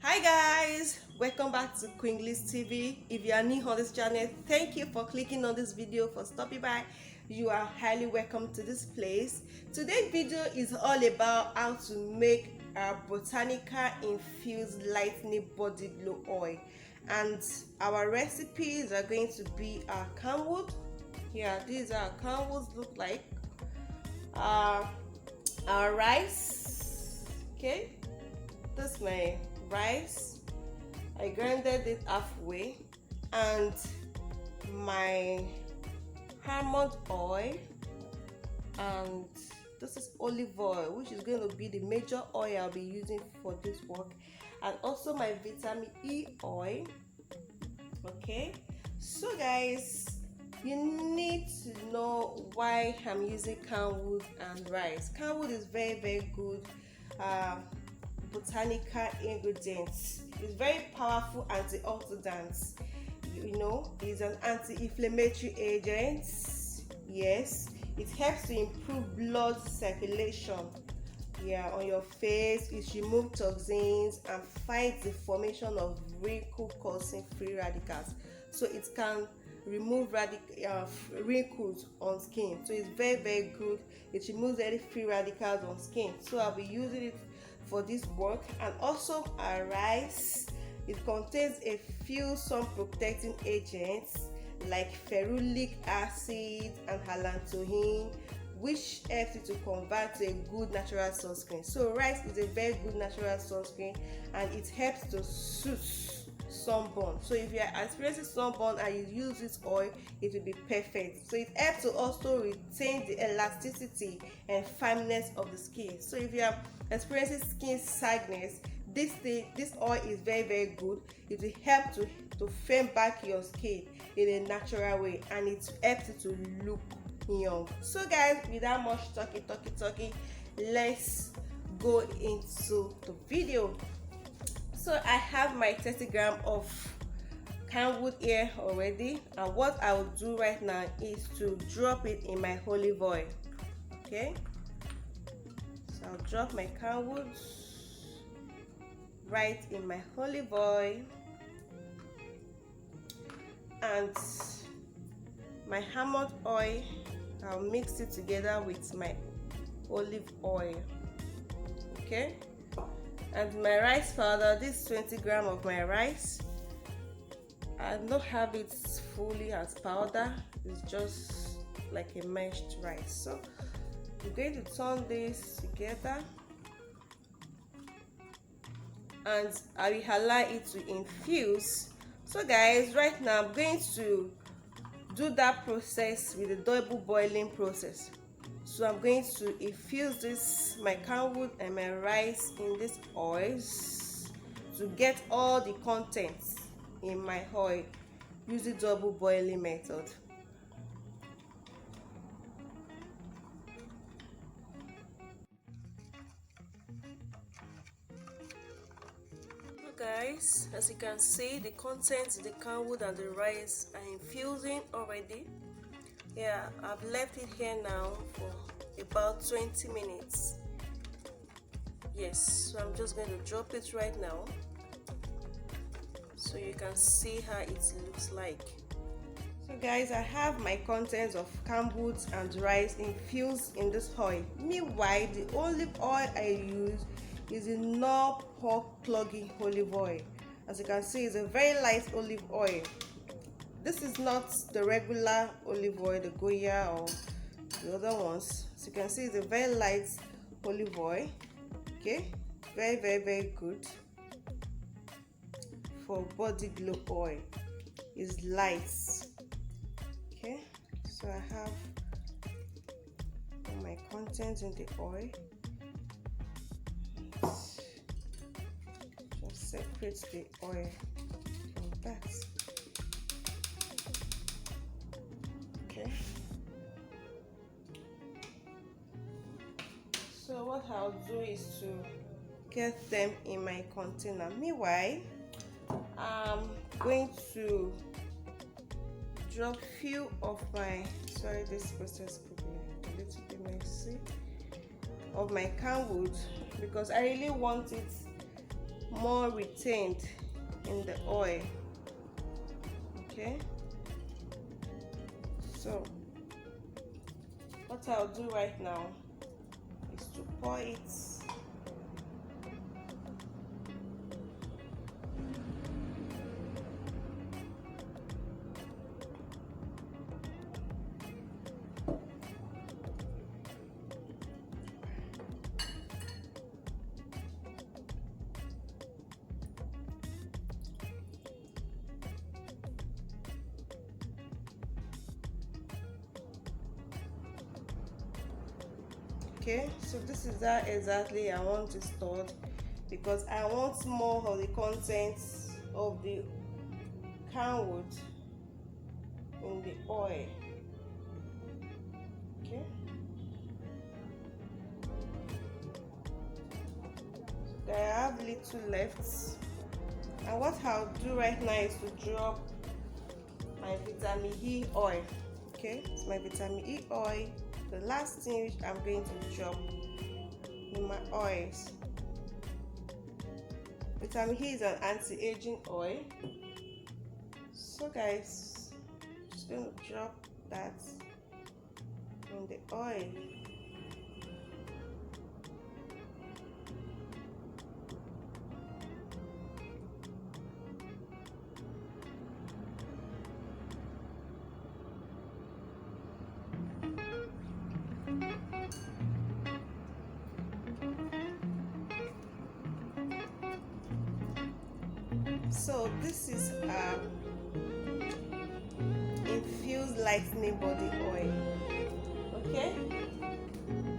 Hi guys, welcome back to Queen Glitz TV. If you are new on this channel, thank you for clicking on this video, for stopping by. You are highly welcome to this place. Today's video is all about how to make a Botanical Infused Lightening Body Glow Oil, and our recipes are going to be our CAMWOOD. Yeah, these are CAMWOODs look like. Our rice. Okay, this is my rice. I grinded it halfway, and my almond oil, and this is olive oil, which is going to be the major oil I'll be using for this work, and also my vitamin E oil. Okay, so guys, you need to know why I'm using CAMWOOD and rice. CAMWOOD is very good botanical ingredients. It's very powerful antioxidants. You know, it's an anti-inflammatory agent. Yes, it helps to improve blood circulation, yeah, on your face. It removes toxins and fights the formation of wrinkle causing free radicals, so it can remove wrinkles on skin. So it's very good. It removes any free radicals on skin, so I'll be using it for this work. And also our rice, it contains a few sun protecting agents like ferulic acid and allantoin, which helps you to convert to a good natural sunscreen. So rice is a very good natural sunscreen, and it helps to soothe sunburn. So if you are experiencing sunburn and you use this oil, it will be perfect. So it helps to also retain the elasticity and firmness of the skin. So if you are experiencing skin sagginess, this oil is very good. It will help to firm back your skin in a natural way, and it helps you to look young. So guys, without much talking, let's go into the video. So I have my 30 grams of CAMWOOD here already, and what I will do right now is to drop it in my olive oil. Okay, so I'll drop my CAMWOOD right in my olive oil, and my almond oil, I'll mix it together with my olive oil. Okay, and my rice powder, this 20 grams of my rice, I don't have it fully as powder, it's just like a mashed rice. So I'm going to turn this together, and I will allow it to infuse. So guys, right now I'm going to do that process with the double boiling process. So I'm going to infuse this, my CAMWOOD and my rice, in this oils to get all the contents in my oil using double boiling method. So guys, as you can see, the contents, the CAMWOOD and the rice are infusing already. Yeah, I've left it here now for about 20 minutes. Yes, so I'm just going to drop it right now so you can see how it looks like. So guys, I have my contents of CAMWOOD and rice infused in this oil. Meanwhile, the olive oil I use is a no pork clogging olive oil. As you can see, it's a very light olive oil. This is not the regular olive oil, the Goya or the other ones. As you can see, it's a very light olive oil. Okay, very good for body glow oil. It's light. Okay, so I have all my contents in the oil. Just separate the oil from that. Okay, so what I'll do is to get them in my container. Meanwhile, I'm going to drop few of my, sorry, this process could be a little bit messy, of my CAMWOOD, because I really want it more retained in the oil. Okay, so what I'll do right now is to pour it. Okay, so this is how exactly I want it stored, because I want more of the contents of the camwood in the oil. Okay, so I have little left, and what I'll do right now is to drop my vitamin E oil. Okay, it's my vitamin E oil, the last thing which I'm going to drop in my oils. Vitamin E is an anti-aging oil. So guys, just going to drop that in the oil. So this is infused lightening body oil. Okay,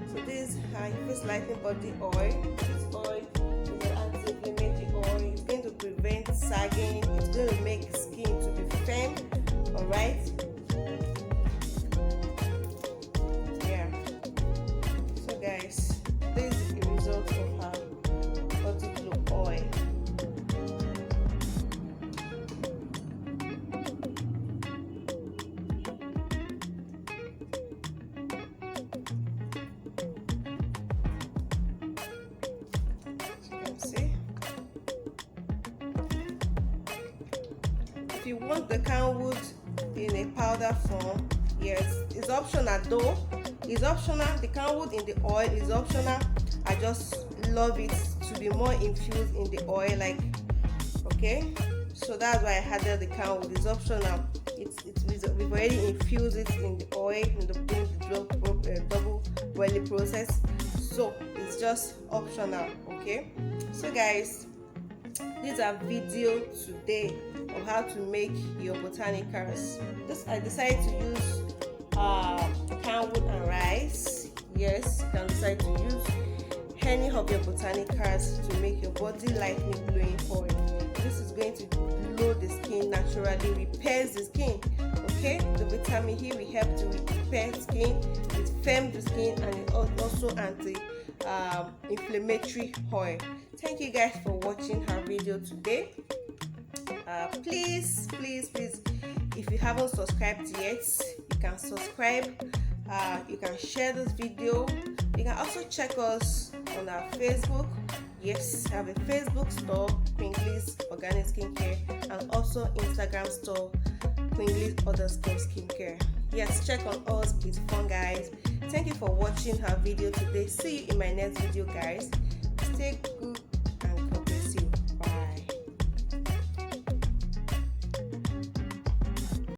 so this is infused lightening body oil. This oil is an anti-inflammatory oil. It's going to prevent sagging. It's going to make skin to be firm. All right. Yeah. So guys, this is the result of our body glow oil. If you want the camwood in a powder form, yes, it's optional though. It's optional. The camwood in the oil is optional. I just love it to be more infused in the oil, like, okay, so that's why I added the camwood. It's optional. We've already infused it in the oil in the double boiling process, so it's just optional. Okay, so guys, this is a video today of how to make your botanicals. I decided to use CAMWOOD and rice. Yes, you can decide to use any of your botanicals to make your body lightning glowing oil. This is going to glow the skin naturally, repairs the skin. Okay, the vitamin E will help to repair skin, it firms the skin, and it also anti-inflammatory oil. Thank you guys for watching our video today. Please, if you haven't subscribed yet, you can subscribe. You can share this video. You can also check us on our Facebook. Yes, I have a Facebook store, Glitz Organic Skincare, and also Instagram store, Glitz_skincare. Yes, check on us. It's fun, guys. Thank you for watching our video today. See you in my next video, guys. Stay